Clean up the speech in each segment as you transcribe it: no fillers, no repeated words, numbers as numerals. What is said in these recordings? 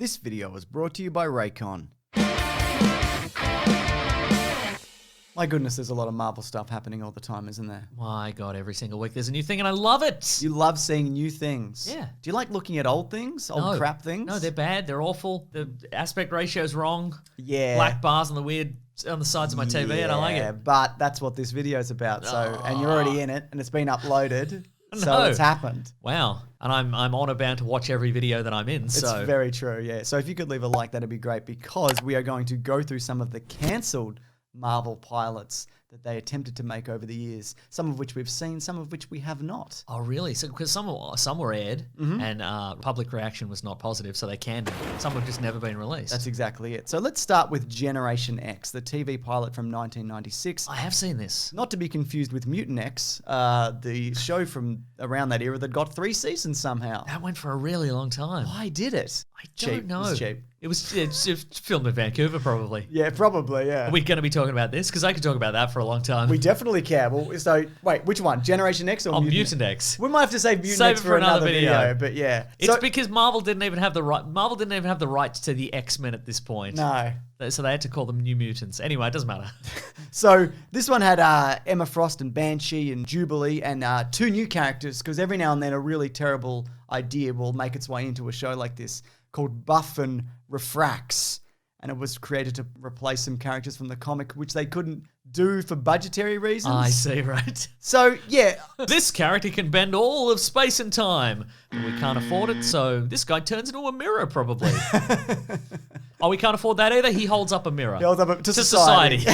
This video is brought to you by Raycon. My goodness, there's a lot of Marvel stuff happening all the time, isn't there? My God, every single week there's a new thing and I love it. You love seeing new things. Yeah. Do you like looking at old things? Old crap things? No, they're bad. They're awful. The aspect ratio's wrong. Yeah. Black bars on the sides of my TV and I like it. But that's what this video is about. So, and you're already in it and it's been uploaded. So No. it's happened. Wow. And I'm honor bound to watch every video that I'm in. It's very true, yeah. So if you could leave a like, that'd be great, because we are going to go through some of the cancelled Marvel pilots that they attempted to make over the years, some of which we've seen, some of which we have not. Oh, really? So because some were aired and public reaction was not positive, so they canned them. Some have just never been released. That's exactly it. So let's start with Generation X, the TV pilot from 1996. I have seen this. Not to be confused with Mutant X, the show from around that era that got 3 seasons somehow. That went for a really long time. Why did it? I don't know. It was cheap. It's filmed in Vancouver, probably. Yeah, probably, yeah. Are we going to be talking about this? Because I could talk about that for a long time. We definitely can. Well, so, wait, which one? Generation X or Mutant X? We might have to save Mutant Save X it for another video. video, but yeah. It's because Marvel didn't even have the rights to the X-Men at this point. No. So they had to call them New Mutants. Anyway, it doesn't matter. So this one had Emma Frost and Banshee and Jubilee and 2 new characters, because every now and then a really terrible idea will make its way into a show like this, called Buff and Refracts. And it was created to replace some characters from the comic, which they couldn't do for budgetary reasons. I see, right. So, yeah. This character can bend all of space and time. But we can't afford it, so this guy turns into a mirror, probably. Oh, we can't afford that either? He holds up a mirror. He holds up to society.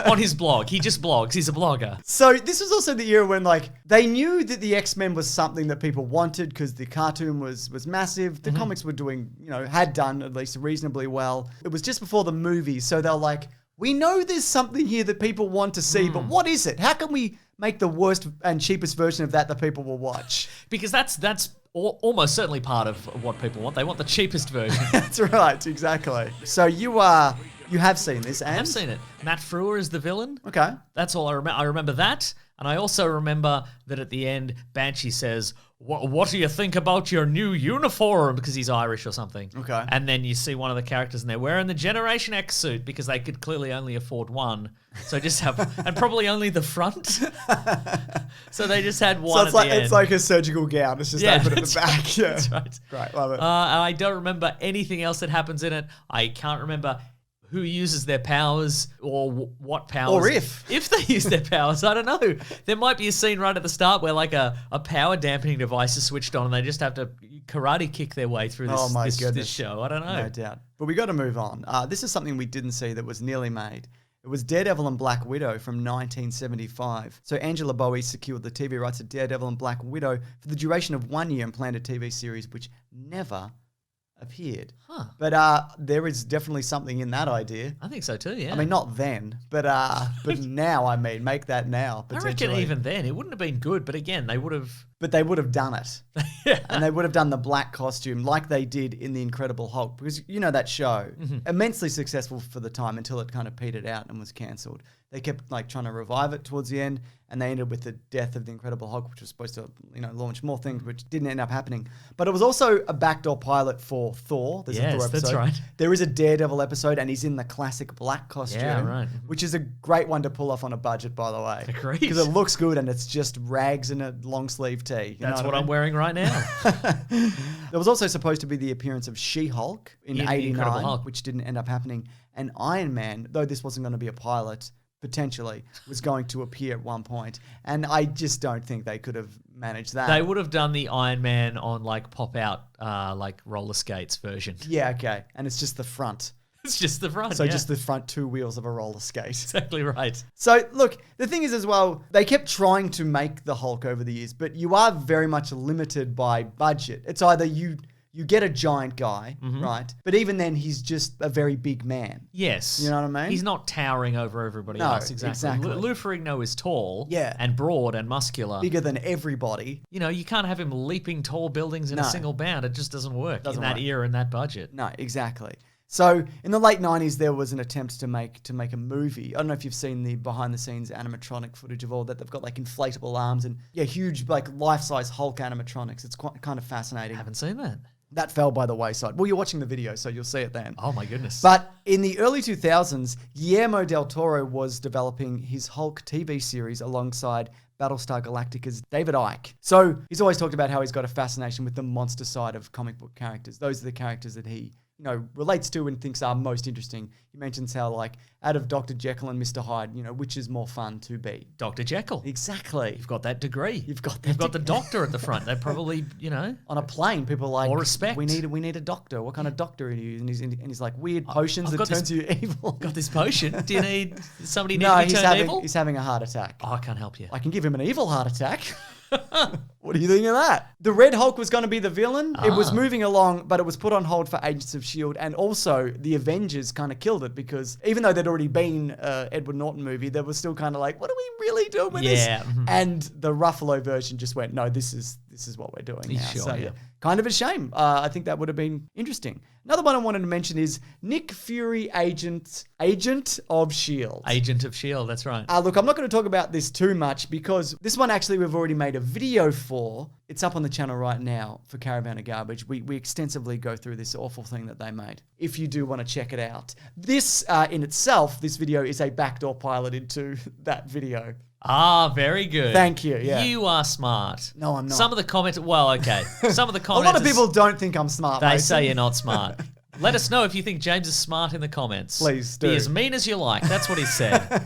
On his blog. He just blogs. He's a blogger. So this was also the era when, like, they knew that the X-Men was something that people wanted because the cartoon was massive. The comics were doing, had done at least reasonably well. It was just before the movies, so they're like, we know there's something here that people want to see, but what is it? How can we make the worst and cheapest version of that people will watch? Because that's almost certainly part of what people want. They want the cheapest version. That's right, exactly. So you have seen this, and? I've seen it. Matt Frewer is the villain. Okay. That's all I remember. I remember that. And I also remember that at the end, Banshee says, what do you think about your new uniform? Because he's Irish or something. Okay. And then you see one of the characters and they're wearing the Generation X suit because they could clearly only afford one. So just have, and probably only the front. So they just had one at the end. It's like a surgical gown. It's just open at the back. Yeah. That's right. Great, love it. And I don't remember anything else that happens in it. I can't remember who uses their powers or what powers. Or if they use their powers. I don't know. There might be a scene right at the start where like a power dampening device is switched on and they just have to karate kick their way through this show. I don't know. No doubt. But we got to move on. This is something we didn't see that was nearly made. It was Daredevil and Black Widow from 1975. So Angela Bowie secured the TV rights to Daredevil and Black Widow for the duration of 1 year and planned a TV series which never appeared. But there is definitely something in that idea. I think so too, yeah. I mean, not then, but now, make that now, potentially. I reckon even then, it wouldn't have been good, but again, they would have... But they would have done it. Yeah. And they would have done the black costume like they did in The Incredible Hulk, because that show, immensely successful for the time until it kind of petered out and was cancelled. They kept trying to revive it towards the end, and they ended with the death of The Incredible Hulk, which was supposed to launch more things, which didn't end up happening. But it was also a backdoor pilot for Thor. There's a Thor episode. That's right. There is a Daredevil episode, and he's in the classic black costume. Yeah, right. Which is a great one to pull off on a budget, by the way. Agreed. Because it looks good, and it's just rags and a long sleeve tee. That's what I'm wearing right now. There was also supposed to be the appearance of She-Hulk in '89, Hulk. which didn't end up happening. And Iron Man, though this wasn't going to be a pilot, potentially, was going to appear at one point. And I just don't think they could have managed that. They would have done the Iron Man on pop-out roller skates version. Yeah, okay. And it's just the front. It's just the front, So just the front 2 wheels of a roller skate. Exactly right. So, look, the thing is as well, they kept trying to make the Hulk over the years, but you are very much limited by budget. It's either you get a giant guy, right? But even then, he's just a very big man. Yes. You know what I mean? He's not towering over everybody else. Exactly. Lou Ferrigno is tall and broad and muscular. Bigger than everybody. You can't have him leaping tall buildings in a single bound. It just doesn't work in that era and that budget. No, exactly. So in the late 90s, there was an attempt to make a movie. I don't know if you've seen the behind-the-scenes animatronic footage of all that. They've got inflatable arms and huge life-size Hulk animatronics. It's quite kind of fascinating. I haven't seen that. That fell by the wayside. Well, you're watching the video, so you'll see it then. Oh my goodness. But in the early 2000s, Guillermo del Toro was developing his Hulk TV series alongside Battlestar Galactica's David Icke. So he's always talked about how he's got a fascination with the monster side of comic book characters. Those are the characters that he, relates to and thinks are most interesting. He mentions how, like, out of Dr. Jekyll and Mr. Hyde, which is more fun to be? Dr. Jekyll. Exactly. You've got that degree. You've got the doctor at the front. They probably, On a plane, people are like, more respect. We need a doctor. What kind of doctor are you? And he's like, weird potions that turns you evil. Got this potion. Do you need somebody need No, to be turned evil? he's having a heart attack. Oh, I can't help you. I can give him an evil heart attack. What do you think of that? The Red Hulk was going to be the villain. It was moving along, but it was put on hold for Agents of S.H.I.E.L.D. And also, the Avengers kind of killed it because even though there'd already been an Edward Norton movie, there was still kind of like, what are we really doing with this? And the Ruffalo version just went, no, this is what we're doing now. Sure, So, yeah. kind of a shame. I think that would have been interesting. Another one I wanted to mention is Nick Fury, Agent of S.H.I.E.L.D. Agent of S.H.I.E.L.D., that's right. Look, I'm not going to talk about this too much because this one actually we've already made a video for. It's up on the channel right now for Caravan of Garbage. We extensively go through this awful thing that they made. If you do want to check it out. This in itself, this video is a backdoor pilot into that video. Ah, very good. Thank you, yeah. You are smart. No, I'm not. Some of the comments, okay. Some of the A comments. lot of people don't think I'm smart, They Mason. say you're not smart. Let us know if you think James is smart in the comments. Please do. Be as mean as you like. That's what he said.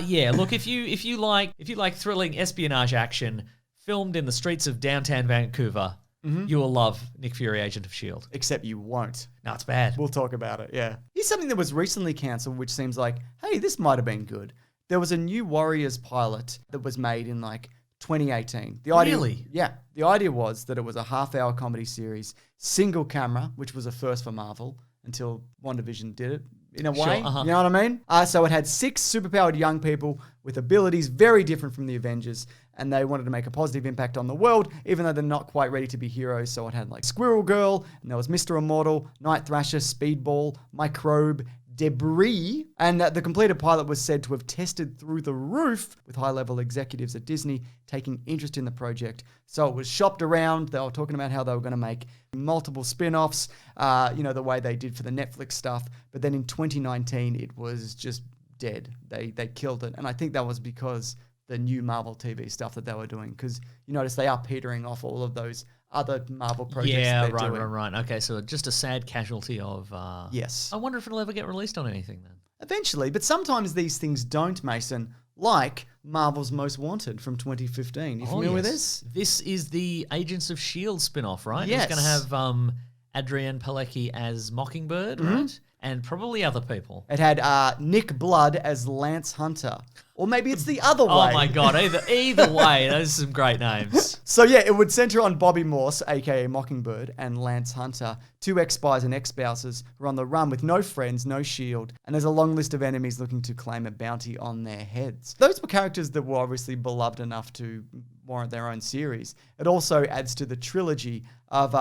Yeah. Look, if you like thrilling espionage action filmed in the streets of downtown Vancouver, you will love Nick Fury, Agent of S.H.I.E.L.D. Except you won't. No, it's bad. We'll talk about it, yeah. Here's something that was recently cancelled, which seems like, hey, this might have been good. There was a new Warriors pilot that was made in 2018. The idea, Really? Yeah. The idea was that it was a half-hour comedy series, single camera, which was a first for Marvel until WandaVision did it in a way. Uh-huh. You know what I mean? So it had 6 superpowered young people with abilities very different from the Avengers, and they wanted to make a positive impact on the world, even though they're not quite ready to be heroes. So it had Squirrel Girl, and there was Mr. Immortal, Night Thrasher, Speedball, Microbe, Debris, and the completed pilot was said to have tested through the roof with high-level executives at Disney taking interest in the project. So it was shopped around. They were talking about how they were going to make multiple spin-offs, the way they did for the Netflix stuff. But then in 2019, it was just dead. They killed it. And I think that was because the new Marvel TV stuff that they were doing, because you notice they are petering off all of those other Marvel projects they're doing. Right. Okay, so just a sad casualty of... Yes. I wonder if it'll ever get released on anything then. Eventually, but sometimes these things don't, Mason, like Marvel's Most Wanted from 2015. You familiar with this? This is the Agents of S.H.I.E.L.D. spin-off, right? Yes. It's going to have Adrienne Palicki as Mockingbird, right? And probably other people. It had Nick Blood as Lance Hunter. Or maybe it's the other way. Oh my God, either way, those are some great names. So yeah, it would center on Bobby Morse, aka Mockingbird, and Lance Hunter, 2 ex-spies and ex-spouses who are on the run with no friends, no shield, and there's a long list of enemies looking to claim a bounty on their heads. Those were characters that were obviously beloved enough to warrant their own series. It also adds to the trilogy of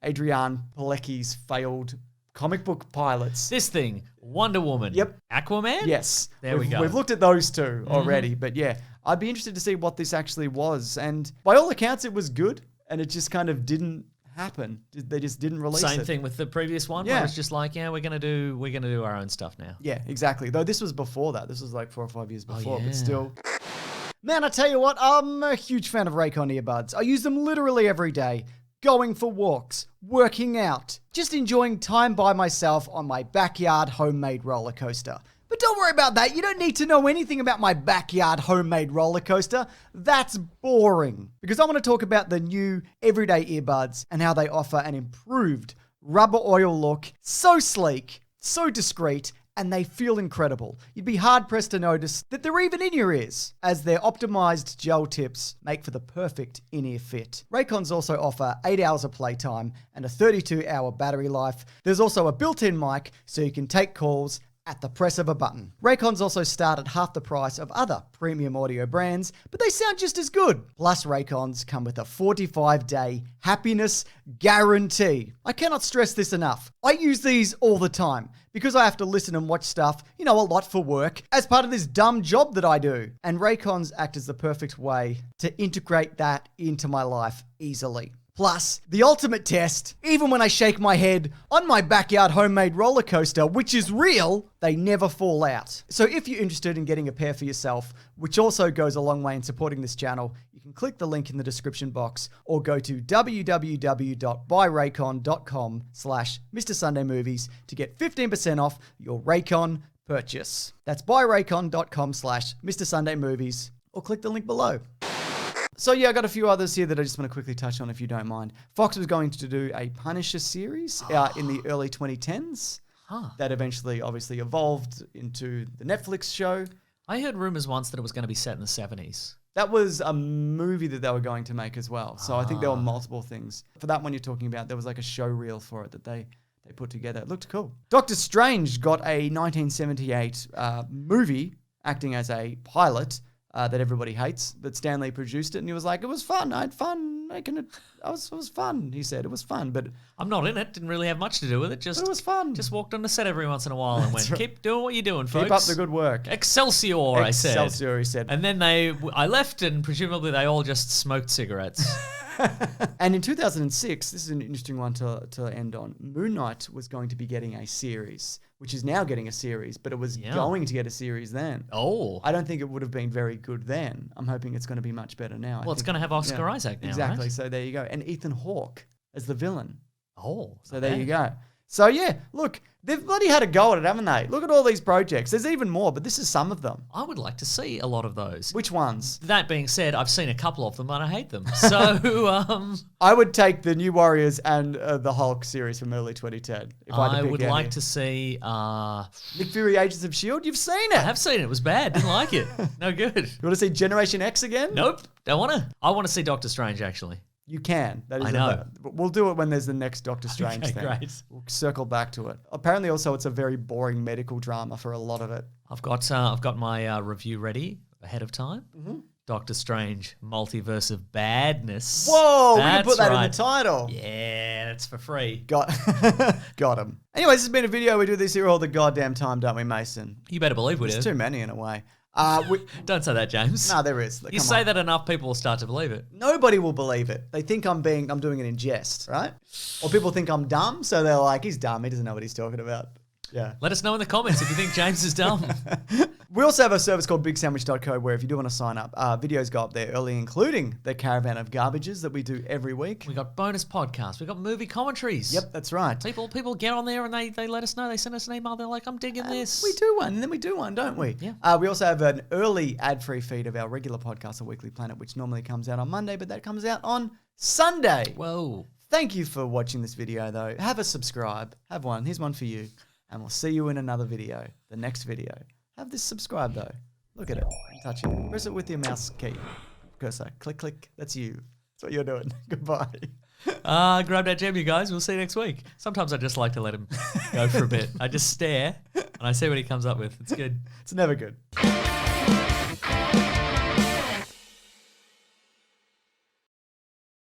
Adrienne Palicki's failed comic book pilots. This thing, Wonder Woman. Yep. Aquaman? Yes. There we go. We've looked at those 2 already, but yeah, I'd be interested to see what this actually was. And by all accounts, it was good, and it just kind of didn't happen. They just didn't release it. Same thing with the previous one, where it's just like, we're gonna do our own stuff now. Yeah, exactly. Though this was before that. This was 4 or 5 years before, but still. Man, I tell you what, I'm a huge fan of Raycon earbuds. I use them literally every day. Going for walks, working out, just enjoying time by myself on my backyard homemade roller coaster. But don't worry about that. You don't need to know anything about my backyard homemade roller coaster. That's boring. Because I want to talk about the new everyday earbuds and how they offer an improved rubber oil look. So sleek, so discreet, and they feel incredible. You'd be hard-pressed to notice that they're even in your ears, as their optimized gel tips make for the perfect in-ear fit. Raycons also offer 8 hours of playtime and a 32-hour battery life. There's also a built-in mic, so you can take calls at the press of a button. Raycons also start at half the price of other premium audio brands, but they sound just as good. Plus, Raycons come with a 45-day happiness guarantee. I cannot stress this enough. I use these all the time because I have to listen and watch stuff, a lot for work, as part of this dumb job that I do. And Raycons act as the perfect way to integrate that into my life easily. Plus, the ultimate test, even when I shake my head on my backyard homemade roller coaster, which is real, they never fall out. So if you're interested in getting a pair for yourself, which also goes a long way in supporting this channel, you can click the link in the description box or go to www.buyraycon.com/Mr. Sunday Movies to get 15% off your Raycon purchase. That's buyraycon.com/Mr. Sunday Movies or click the link below. So yeah, I got a few others here that I just want to quickly touch on if you don't mind. Fox was going to do a Punisher series in the early 2010s. That eventually obviously evolved into the Netflix show. I heard rumors once that it was going to be set in the 70s. That was a movie that they were going to make as well. So I think there were multiple things. For that one you're talking about, there was like a show reel for it that they put together. It looked cool. Doctor Strange got a 1978 movie acting as a pilot that everybody hates, that Stan Lee produced it, and he was like, it was fun. I had fun making it. It was fun, he said. It was fun, but... I'm not in it. Didn't really have much to do with it. Just it was fun. Just walked on the set every once in a while and went, keep doing what you're doing, folks. Keep up the good work. Excelsior, I said. Excelsior, he said. And then I left, and presumably they all just smoked cigarettes. And in 2006, this is an interesting one to end on, Moon Knight was going to be getting a series, which is now getting a series, but it was going to get a series then. Oh. I don't think it would have been very good then. I'm hoping it's going to be much better now. Well, it's going to have Oscar Isaac now, exactly. right? So there you go. And Ethan Hawke as the villain. Oh. So there you go. So yeah, look, they've bloody had a go at it, haven't they? Look at all these projects. There's even more, but this is some of them. I would like to see a lot of those. Which ones? That being said, I've seen a couple of them and I hate them. So, I would take the New Warriors and the Hulk series from early 2010. If I would like to see Nick Fury, Agents of S.H.I.E.L.D. You've seen it. I have seen it. It was bad. Didn't like it. No good. You want to see Generation X again? Nope. Don't want to. I want to see Doctor Strange, actually. You can. That is I know. We'll do it when there's the next Doctor Strange thing. Great. We'll circle back to it. Apparently, also, it's a very boring medical drama for a lot of it. I've got my review ready ahead of time. Mm-hmm. Doctor Strange, Multiverse of Badness. Whoa, we can put that in the title. Yeah, that's for free. Got him. Anyways, this has been a video. We do this here all the goddamn time, don't we, Mason? You better believe we do. There's too many in a way. Don't say that, James. No, there is. You say that enough, people will start to believe it. Nobody will believe it. They think I'm doing it in jest, right? Or people think I'm dumb, so they're like, he's dumb. He doesn't know what he's talking about. Yeah. Let us know in the comments if you think James is dumb. We also have a service called BigSandwich.co where if you do want to sign up, videos go up there early, including the Caravan of Garbages that we do every week. We got bonus podcasts. We got movie commentaries. Yep, that's right. People get on there and they let us know. They send us an email. They're like, I'm digging this. We do one, and then we do one, don't we? Yeah. We also have an early ad-free feed of our regular podcast, The Weekly Planet, which normally comes out on Monday, but that comes out on Sunday. Whoa. Thank you for watching this video, though. Have a subscribe. Have one. Here's one for you. And we'll see you in another video, the next video. Have this subscribe, though. Look at it. Touch it. Press it with your mouse key. Cursor. Click, click. That's you. That's what you're doing. Goodbye. Grab that gem, you guys. We'll see you next week. Sometimes I just like to let him go for a bit. I just stare, and I see what he comes up with. It's good. It's never good.